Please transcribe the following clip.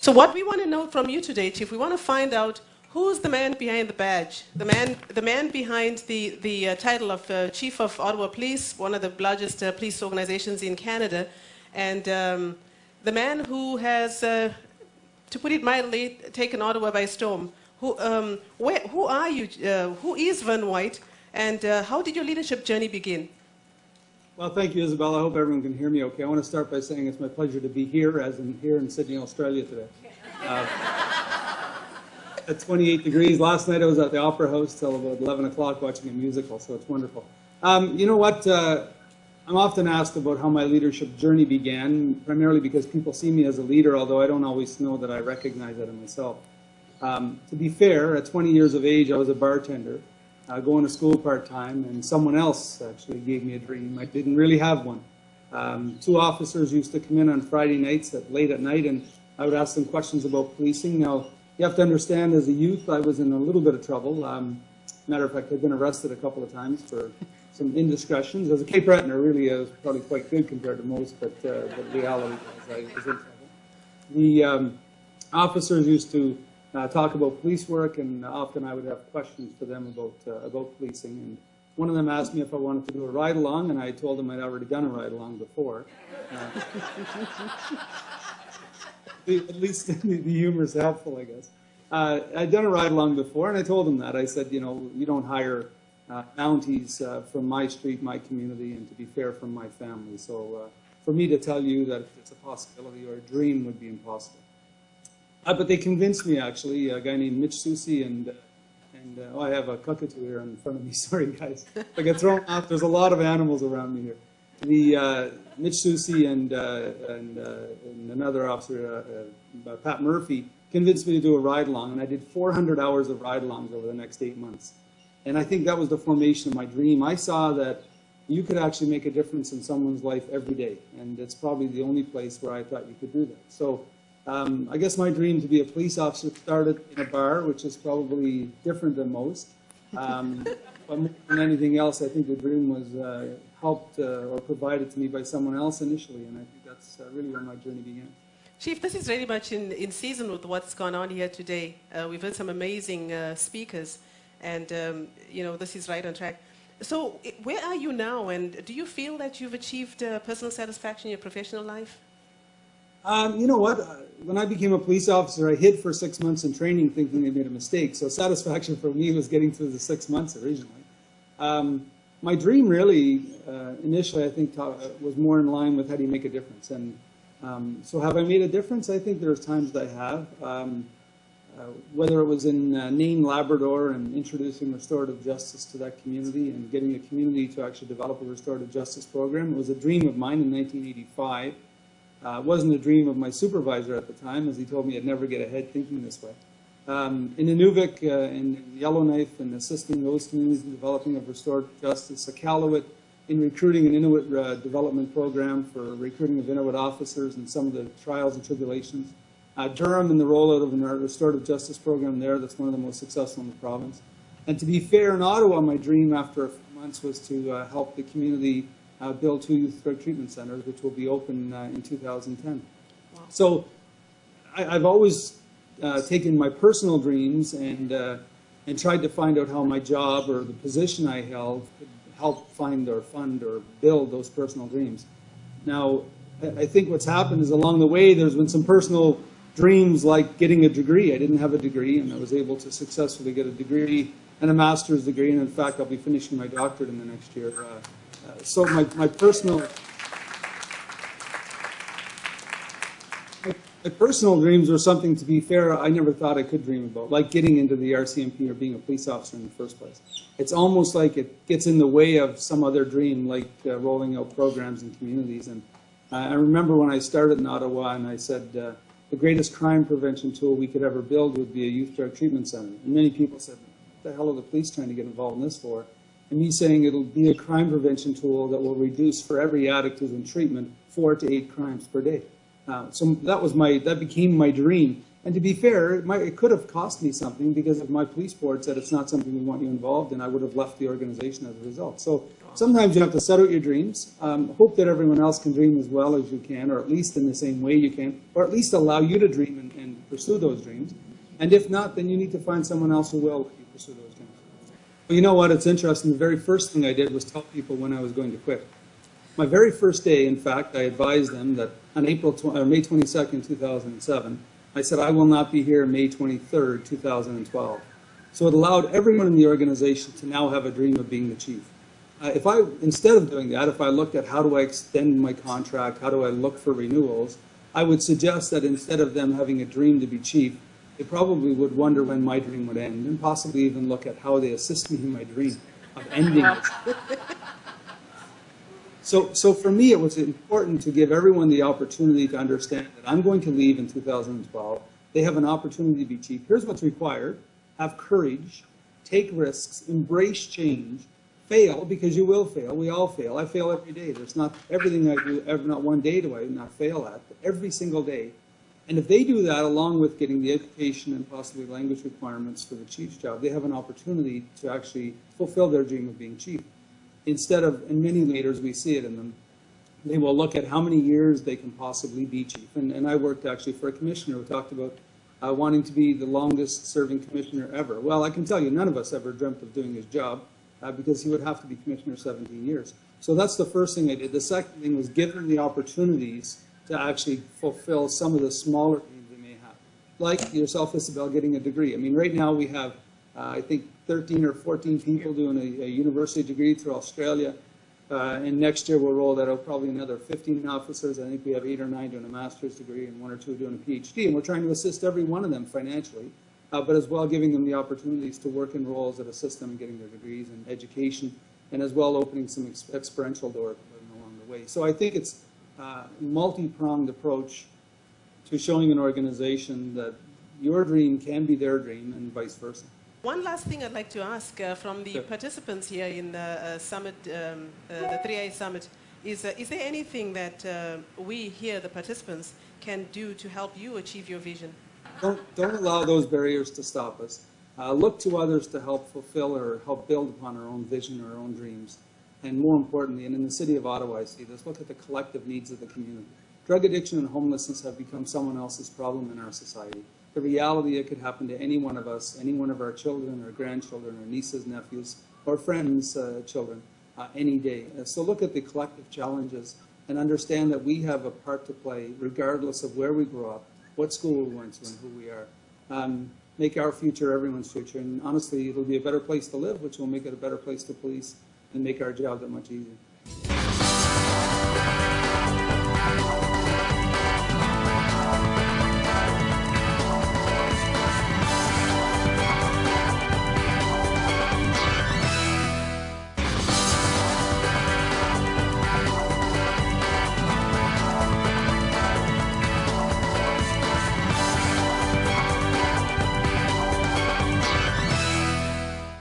So what we want to know from you today, Chief, we want to find out who's the man behind the badge, the man behind the title of Chief of Ottawa Police, one of the largest police organizations in Canada, and the man who has, to put it mildly, taken Ottawa by storm. Who are you? Who is Vern White, and how did your leadership journey begin? Well, thank you, Isabel. I hope everyone can hear me okay. I want to start by saying it's my pleasure to be here, here in Sydney, Australia today. At 28 degrees. Last night I was at the Opera House till about 11 o'clock watching a musical, so it's wonderful. You know what? I'm often asked about how my leadership journey began, primarily because people see me as a leader, although I don't always know that I recognize that in myself. To be fair, at 20 years of age, I was a bartender. Going to school part-time, and someone else actually gave me a dream. I didn't really have one. Two officers used to come in on Friday nights late at night, and I would ask them questions about policing. Now, you have to understand, as a youth, I was in a little bit of trouble. Matter of fact, I've been arrested a couple of times for some indiscretions. As a Cape Brettoner, really, I was probably quite good compared to most, but the reality was I was in trouble. The officers used to talk about police work, and often I would have questions for them about policing. And one of them asked me if I wanted to do a ride-along, and I told them I'd already done a ride-along before. At least the humor's helpful, I guess. I'd done a ride-along before, and I told them that. I said, you know, you don't hire Mounties from my street, my community, and to be fair, from my family. So for me to tell you that it's a possibility or a dream would be impossible. But they convinced me, actually, a guy named Mitch Soucy, and oh, I have a cockatoo here in front of me. Sorry, guys. I get thrown off. There's a lot of animals around me here. The Mitch Soucy and another officer, Pat Murphy, convinced me to do a ride-along, and I did 400 hours of ride-alongs over the next 8 months. And I think that was the formation of my dream. I saw that you could actually make a difference in someone's life every day, and it's probably the only place where I thought you could do that. So I guess my dream to be a police officer started in a bar, which is probably different than most. But more than anything else, I think the dream was helped or provided to me by someone else initially, and I think that's really where my journey began. Chief, this is very much in season with what's gone on here today. We've heard some amazing speakers, and you know, this is right on track. So where are you now, and do you feel that you've achieved personal satisfaction in your professional life? You know what? When I became a police officer, I hid for 6 months in training thinking they made a mistake. So satisfaction for me was getting through the 6 months originally. My dream really, initially, I think, was more in line with how do you make a difference. And so have I made a difference? I think there's times that I have. Whether it was in Nain, Labrador, and introducing restorative justice to that community and getting a community to actually develop a restorative justice program. It was a dream of mine in 1985. It wasn't a dream of my supervisor at the time, as he told me I'd never get ahead thinking this way. In Inuvik, in Yellowknife, and assisting those communities in developing of restorative justice. Iqaluit, in recruiting an Inuit development program for recruiting of Inuit officers and some of the trials and tribulations. Durham, in the rollout of a restorative justice program there that's one of the most successful in the province. And to be fair, in Ottawa, my dream after a few months was to help the community build 2 youth drug treatment centers, which will be open in 2010. Wow. So I've always taken my personal dreams and tried to find out how my job or the position I held could help find or fund or build those personal dreams. Now, I think what's happened is along the way there's been some personal dreams like getting a degree. I didn't have a degree, and I was able to successfully get a degree and a master's degree, and in fact I'll be finishing my doctorate in the next year. So my personal dreams were something, to be fair, I never thought I could dream about, like getting into the RCMP or being a police officer in the first place. It's almost like it gets in the way of some other dream, like rolling out programs in communities. And I remember when I started in Ottawa and I said the greatest crime prevention tool we could ever build would be a youth drug treatment center. And many people said, what the hell are the police trying to get involved in this for? And me saying it'll be a crime prevention tool that will reduce for every addict who's in treatment 4 to 8 crimes per day. So that became my dream. And to be fair, it could have cost me something, because if my police board said it's not something we want you involved in, I would have left the organization as a result. So sometimes you have to set out your dreams, hope that everyone else can dream as well as you can, or at least in the same way you can, or at least allow you to dream and pursue those dreams. And if not, then you need to find someone else who will let you pursue those dreams. Well, you know what? It's interesting. The very first thing I did was tell people when I was going to quit. My very first day, in fact, I advised them that on May 22nd, 2007, I said, I will not be here May 23rd, 2012. So it allowed everyone in the organization to now have a dream of being the chief. Instead of doing that, if I looked at how do I extend my contract, how do I look for renewals, I would suggest that instead of them having a dream to be chief, they probably would wonder when my dream would end, and possibly even look at how they assist me in my dream of ending it. So for me, it was important to give everyone the opportunity to understand that I'm going to leave in 2012. They have an opportunity to be chief. Here's what's required. Have courage, take risks, embrace change, fail, because you will fail. We all fail. I fail every day. There's not everything I do, not one day do I not fail at, but every single day. And if they do that, along with getting the education and possibly language requirements for the chief's job, they have an opportunity to actually fulfill their dream of being chief. Instead of, and many leaders, we see it in them, they will look at how many years they can possibly be chief. And I worked actually for a commissioner who talked about wanting to be the longest serving commissioner ever. Well, I can tell you, none of us ever dreamt of doing his job because he would have to be commissioner 17 years. So that's the first thing I did. The second thing was give them the opportunities to actually fulfill some of the smaller dreams they may have. Like yourself, Isabel, getting a degree. I mean, right now we have, I think, 13 or 14 people doing a university degree through Australia. And next year we'll roll that out, probably another 15 officers. I think we have 8 or 9 doing a master's degree and 1 or 2 doing a PhD. And we're trying to assist every one of them financially, but as well giving them the opportunities to work in roles that assist them in getting their degrees and education, and as well opening some experiential doors along the way. So I think it's a multi-pronged approach to showing an organization that your dream can be their dream and vice versa. One last thing I'd like to ask from the participants here in the summit, the 3A summit, is there anything that we here, the participants, can do to help you achieve your vision? Don't allow those barriers to stop us. Look to others to help fulfill or help build upon our own vision or our own dreams. And more importantly, and in the city of Ottawa, I see this, look at the collective needs of the community. Drug addiction and homelessness have become someone else's problem in our society. The reality, it could happen to any one of us, any one of our children or grandchildren or nieces, nephews, or friends' children, any day. So look at the collective challenges and understand that we have a part to play regardless of where we grow up, what school we went to, and who we are. Make our future everyone's future. And honestly, it'll be a better place to live, which will make it a better place to police and make our job that much easier.